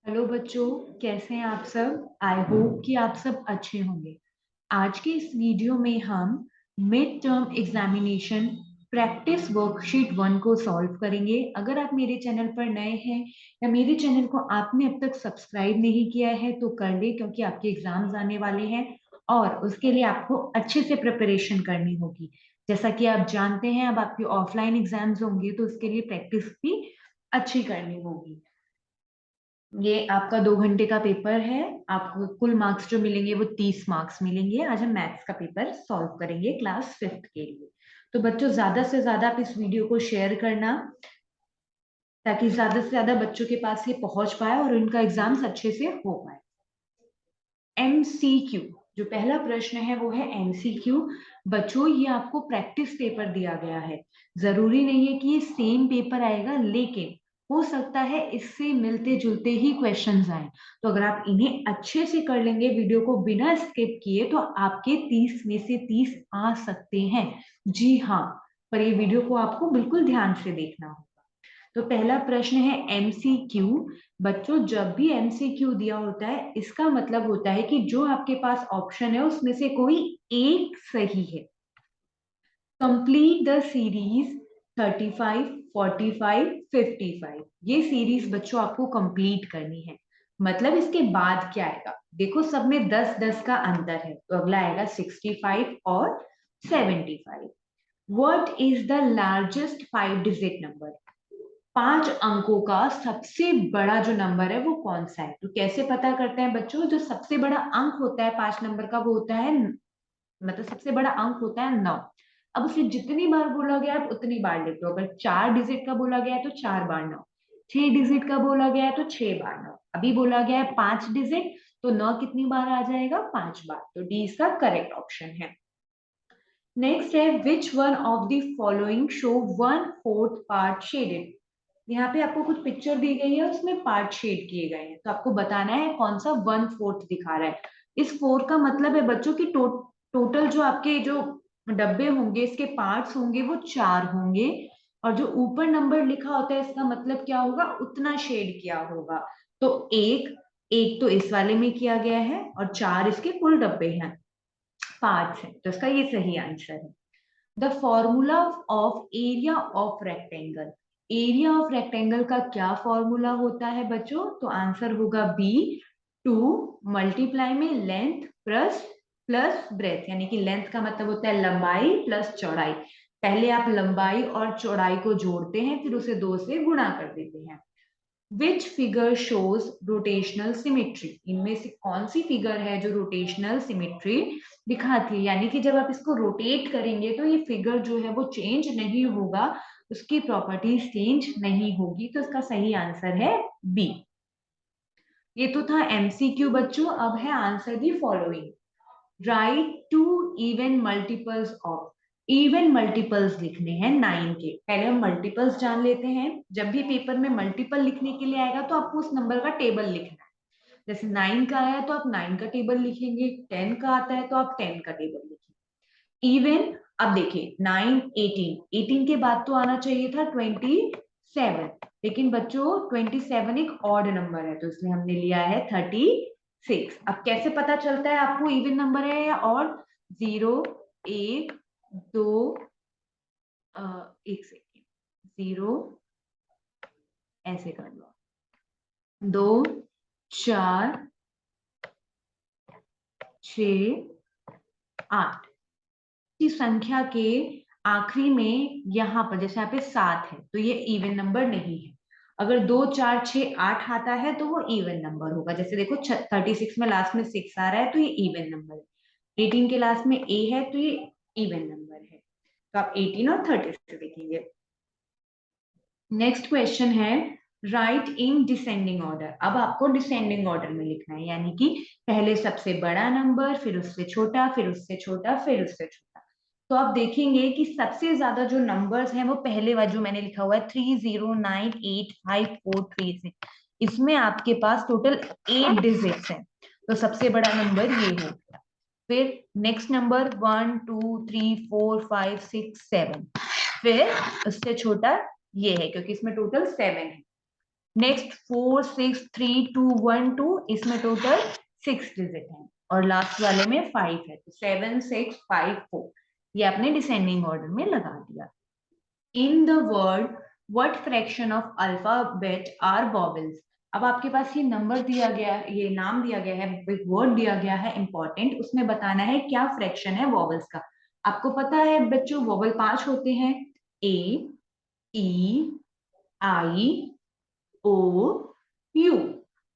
Hello बच्चों, कैसे हैं आप सब। आई होप कि आप सब अच्छे होंगे। आज के इस वीडियो में हम mid term examination practice worksheet 1 को सॉल्व करेंगे। अगर आप मेरे चैनल पर नए हैं या मेरे चैनल को आपने अब तक सब्सक्राइब नहीं किया है तो कर ले, क्योंकि आपके एग्जाम्स आने वाले हैं और उसके लिए आपको अच्छे से प्रिपरेशन करनी होगी। जैसा कि आप जानते हैं, अब आपके ऑफलाइन एग्जाम्स होंगे तो उसके लिए प्रैक्टिस भी अच्छी करनी होगी। ये आपका 2 घंटे का पेपर है। आपको कुल मार्क्स जो मिलेंगे वो 30 मार्क्स मिलेंगे। आज हम मैथ्स का पेपर सॉल्व करेंगे क्लास 5th के लिए। तो बच्चों, ज्यादा से ज्यादा आप इस वीडियो को शेयर करना, ताकि ज्यादा से ज्यादा बच्चों के पास ये पहुंच पाए और उनका एग्जाम्स अच्छे से हो पाए। एमसीक्यू, जो पहला प्रश्न है वो है एमसीक्यू। बच्चों, ये आपको प्रैक्टिस पेपर दिया गया है। जरूरी नहीं है कि ये सेम पेपर आएगा, लेकिन हो सकता है इससे मिलते जुलते ही क्वेश्चंस आए। तो अगर आप इन्हें अच्छे से कर लेंगे, वीडियो को बिना स्किप किए, तो आपके 30 में से 30 आ सकते हैं। जी हाँ, पर ये वीडियो को आपको बिल्कुल ध्यान से देखना होगा। तो पहला प्रश्न है एमसीक्यू। बच्चों, जब भी एमसीक्यू दिया होता है, इसका मतलब होता है कि जो आपके पास ऑप्शन है उसमें से कोई एक सही है। Complete the series 35, 45, 55। ये सीरीज बच्चों आपको कंप्लीट करनी है। मतलब इसके बाद क्या आएगा? देखो, सब में 10-10 का अंतर है, तो अगला आएगा 65 और 75। What is the largest 5 digit number? 5 अंकों का सबसे बड़ा जो नंबर है वो कौन सा है? तो कैसे पता करते हैं बच्चों? जो सबसे बड़ा अंक होता है 5 नंबर का वो होता है, मतलब सबसे बड़ा अंक होता है 9। अब उसे जितनी बार बोला गया है आप उतनी बार लिख लो। अगर 4 डिजिट का बोला गया है तो 4 बार 9, 6 डिजिट का बोला गया है तो 6 बार 9, अभी बोला गया है 5 डिजिट, तो 9 कितनी बार आ जाएगा? 5 बार। तो डी इसका करेक्ट ऑप्शन है। नेक्स्ट है which one of the following show 1/4 part shaded. यहाँ पे आपको कुछ पिक्चर दी गई है, उसमें पार्ट शेड किए गए हैं, तो आपको बताना है कौन सा 1/4 दिखा रहा है। इस 4 का मतलब है बच्चों की टोटल जो आपके जो डब्बे होंगे, इसके पार्ट्स होंगे वो 4 होंगे। और जो ऊपर नंबर लिखा होता है, इसका मतलब क्या होगा? उतना शेड किया होगा। तो एक एक तो इस वाले में किया गया है और 4 इसके कुल डब्बे हैं, पार्ट्स हैं, तो इसका ये सही आंसर है। The formula of area of rectangle. Area of rectangle का क्या फॉर्मूला होता है बच्चों? तो आंसर होगा बी, 2 मल्टीप्लाई में लेंथ प्लस प्लस ब्रेथ, यानी कि लेंथ का मतलब होता है लंबाई प्लस चौड़ाई। पहले आप लंबाई और चौड़ाई को जोड़ते हैं, फिर उसे 2 से गुणा कर देते हैं। Which figure shows rotational symmetry. इनमें से कौन सी फिगर है जो रोटेशनल सिमेट्री दिखाती है? यानी कि जब आप इसको रोटेट करेंगे तो ये फिगर जो है वो चेंज नहीं होगा, उसकी प्रॉपर्टीज चेंज नहीं होगी। तो इसका सही आंसर है बी। ये तो था एमसीक्यू बच्चों। अब है answer the following. Write to even multiples of. Even multiples लिखने हैं 9 के। पहले हम मल्टीपल्स जान लेते हैं। जब भी पेपर में मल्टीपल लिखने के लिए आएगा तो आपको उस नंबर का टेबल लिखना है। जैसे 9 का आया तो आप 9 का टेबल लिखेंगे, 10 का आता है तो आप 10 का टेबल लिखेंगे। इवन, अब देखिए 9, 18, 18 के बाद तो आना चाहिए था 27, लेकिन बच्चों 27 एक ऑड नंबर है, तो इसलिए हमने लिया है 36। अब कैसे पता चलता है आपको इवन नंबर है या ऑड? 0, 1, 2, एक सेकेंड, 0, ऐसे कर लो, 2, 4, 6, 8 की संख्या के आखिरी में यहाँ पर, जैसे यहाँ पे 7 है तो ये इवन नंबर नहीं है। अगर 2, 4, 6, 8 आता है तो वो इवन नंबर होगा। जैसे देखो 36 में लास्ट में 6 आ रहा है तो ये इवन नंबर है। 18 के लास्ट में ए है तो ये इवन नंबर है। तो आप 18 और 36 लिखेंगे। नेक्स्ट क्वेश्चन है राइट इन डिसेंडिंग ऑर्डर। अब आपको डिसेंडिंग ऑर्डर में लिखना है, यानी कि पहले सबसे बड़ा नंबर, फिर उससे छोटा, फिर उससे छोटा, फिर उससे छोटा। तो आप देखेंगे कि सबसे ज्यादा जो नंबर्स हैं वो पहले वाला जो मैंने लिखा हुआ है 30985436, इसमें आपके पास टोटल 8 डिजिट्स हैं। तो सबसे बड़ा नंबर ये हो गया। फिर नेक्स्ट नंबर 1, 2, 3, 4, 5, 6, 7। फिर उससे छोटा ये है, क्योंकि इसमें टोटल 7 है। नेक्स्ट 4 6 3 2 1 2, इसमें टोटल 6 डिजिट है और लास्ट वाले में 5 है, तो 7 6 5 4 ये आपने डिसेंडिंग ऑर्डर में लगा दिया। In the word what fraction of alphabet are vowels. अब आपके पास ये नंबर दिया गया, ये नाम दिया गया है, एक वर्ड दिया गया है इंपॉर्टेंट, उसमें बताना है क्या फ्रैक्शन है वॉवेल्स का। आपको पता है बच्चों वॉवेल 5 होते हैं, ए, ई, आई, ओ, यू।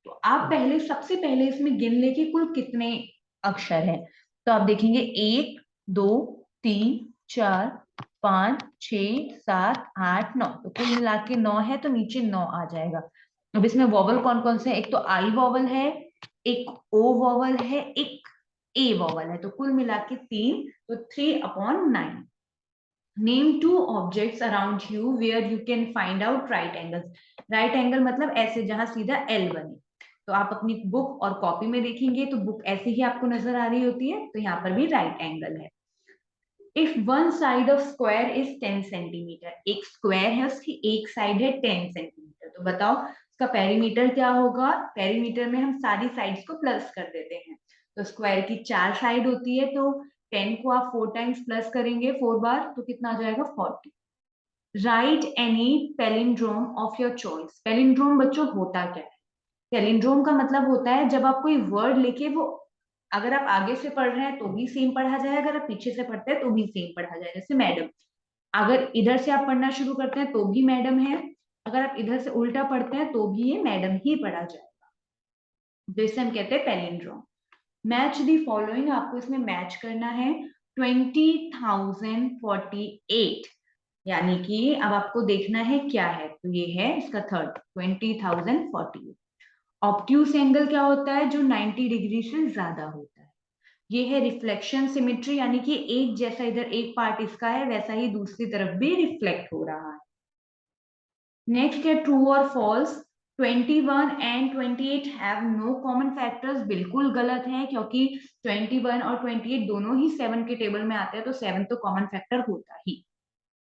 तो आप पहले सबसे पहले इसमें गिन लेके कुल कितने अक्षर हैं, तो आप देखेंगे 1 2 3 4 5 6 7 8 9, तो कुल मिला के 9 है, तो नीचे 9 आ जाएगा। अब इसमें वॉवल कौन कौन से हैं, एक तो आई वॉवल है, एक ओ वॉवल है, एक ए वॉवल है, तो कुल मिला के 3, तो 3/9। Name two objects around you where you can find out right angles. Right angle मतलब ऐसे जहां सीधा एल बने, तो आप अपनी बुक और कॉपी में देखेंगे तो बुक ऐसे ही आपको नजर आ रही होती है, तो यहाँ पर भी राइट एंगल है। If one side of square is 10 centimetre, एक स्क्वायर है उसकी एक साइड है 10 सेंटीमीटर, तो बताओ उसका पेरीमीटर क्या होगा। पेरीमीटर में हम सारी साइड्स को प्लस कर देते हैं, तो स्क्वायर की 4 साइड होती है, तो 10 को आप 4 टाइम्स प्लस करेंगे 4 बार, तो कितना आ जाएगा 40। Right any palindrome of your choice. Palindrome बच्चों होता क्या है, पैलिंड्रोम का मतलब होता है जब आप कोई वर्ड लेके वो अगर आप आगे से पढ़ रहे हैं तो भी सेम पढ़ा जाए, अगर आप पीछे से पढ़ते हैं तो भी सेम पढ़ा जाए। जैसे मैडम, अगर इधर से आप पढ़ना शुरू करते हैं तो भी मैडम है, अगर आप इधर से उल्टा पढ़ते हैं तो भी ये मैडम ही पढ़ा जाएगा, जिसे हम कहते हैं पैलिंड्रोम। मैच दी फॉलोइंग, आपको इसमें मैच करना है 20,048, यानी कि अब आपको देखना है क्या है, तो ये है इसका थर्ड 20,048। ऑब्ट्यूस एंगल क्या होता है, जो 90 डिग्री से ज्यादा होता है। ये है रिफ्लेक्शन सिमेट्री, यानी कि एक जैसा इधर एक पार्ट इसका है वैसा ही दूसरी तरफ भी रिफ्लेक्ट हो रहा है। नेक्स्ट है ट्रू और false. 21 and 28 have no common factors, बिल्कुल गलत है, क्योंकि 21 और 28 दोनों ही 7 के टेबल में आते हैं, तो 7 तो कॉमन फैक्टर होता ही।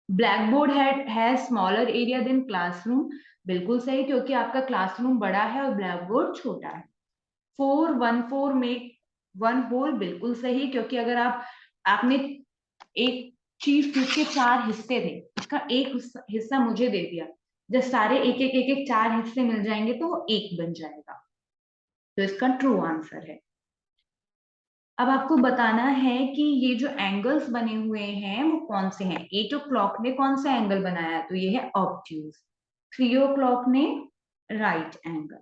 Black board has smaller area than classroom, बिल्कुल सही, क्योंकि आपका क्लासरूम बड़ा है और ब्लैक बोर्ड छोटा है। 4 1 4 मेक 1 होल, बिल्कुल सही, क्योंकि अगर आपने एक चीज जिसके 4 हिस्से थे, इसका एक हिस्सा मुझे दे दिया, जब सारे एक एक 4 हिस्से मिल जाएंगे तो वो एक बन जाएगा, तो इसका ट्रू आंसर है। अब आपको बताना है कि ये जो एंगल्स बने हुए हैं वो कौन से हैं। 8 o'clock ने कौन सा एंगल बनाया, तो ये है ऑब्ट्यूज। 3 o'clock ने राइट एंगल,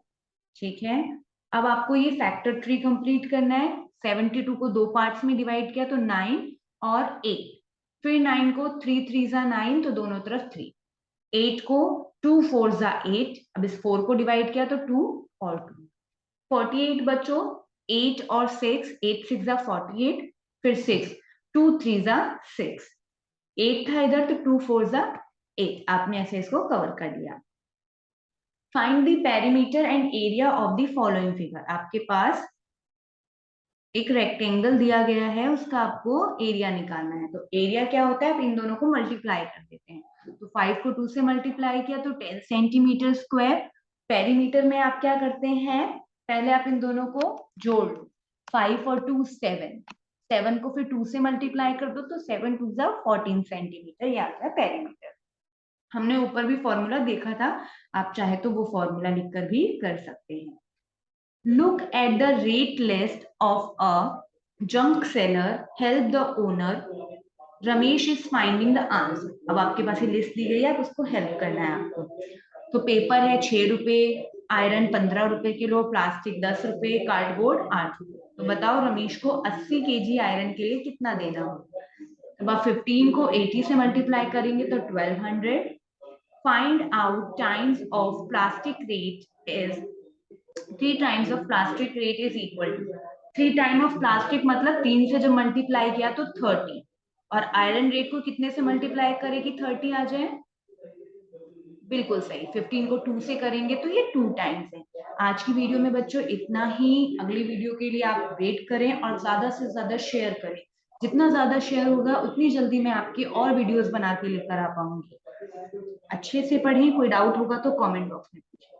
ठीक है। अब आपको ये फैक्टर ट्री कंप्लीट करना है। 72 को 2 पार्ट्स में डिवाइड किया तो 9 और 8, फिर 9 को 3 3 जा 9, तो दोनों तरफ 3। 8 को 2 4 जा 8, अब इस 4 को डिवाइड किया तो 2 और 2। 48 बच्चों, 8 और 6, 8 6 जा 48, फिर 6, 2 3 जा 6, 8 था इधर तो 2 4 जा 8, आपने ऐसे इसको कवर कर लिया। Find the perimeter and area of the following figure. आपके पास एक रेक्टेंगल दिया गया है, उसका आपको एरिया निकालना है, तो एरिया क्या होता है, आप इन दोनों को मल्टीप्लाई कर देते हैं, तो 5 को 2 से मल्टीप्लाई किया तो 10 सेंटीमीटर स्क्वायर। पेरीमीटर में आप क्या करते हैं, पहले आप इन दोनों को जोड़ लो, 5 और 2 7, 7 को फिर 2 से मल्टीप्लाई कर दो तो 7 2 जा 14 सेंटीमीटर, ये आता है पेरीमीटर। हमने ऊपर भी फॉर्मूला देखा था, आप चाहे तो वो फॉर्मूला लिखकर भी कर सकते हैं। Look at the rate list of a junk seller. Help the owner. Ramesh is finding the answer. अब आपके पास ये लिस्ट दी गई है, आप उसको हेल्प करना है आपको। तो पेपर है 6 रुपए, आयरन 15 रुपए किलो, प्लास्टिक 10 रुपए, कार्डबोर्ड 8 रुपए। तो बताओ रमेश को 80 केजी आयरन के लिए कितना देना होगा। अब आप 15 को 80 से मल्टीप्लाई करेंगे तो 1200। Find out times of plastic rate is 3 times of plastic rate is equal to 3 time of plastic मतलब 3 से जब मल्टीप्लाई किया तो 30, और आयरन रेट को कितने से मल्टीप्लाई करेगी 30 आ जाए, बिल्कुल सही, 15 को 2 से करेंगे तो ये 2 टाइम्स है। आज की वीडियो में बच्चों इतना ही, अगली वीडियो के लिए आप वेट करें और ज्यादा से ज्यादा शेयर करें, जितना ज्यादा शेयर होगा उतनी जल्दी मैं आपकी और वीडियोस बना के लेकर आ पाऊंगी। अच्छे से पढ़ें, कोई डाउट होगा तो कमेंट बॉक्स में पूछें।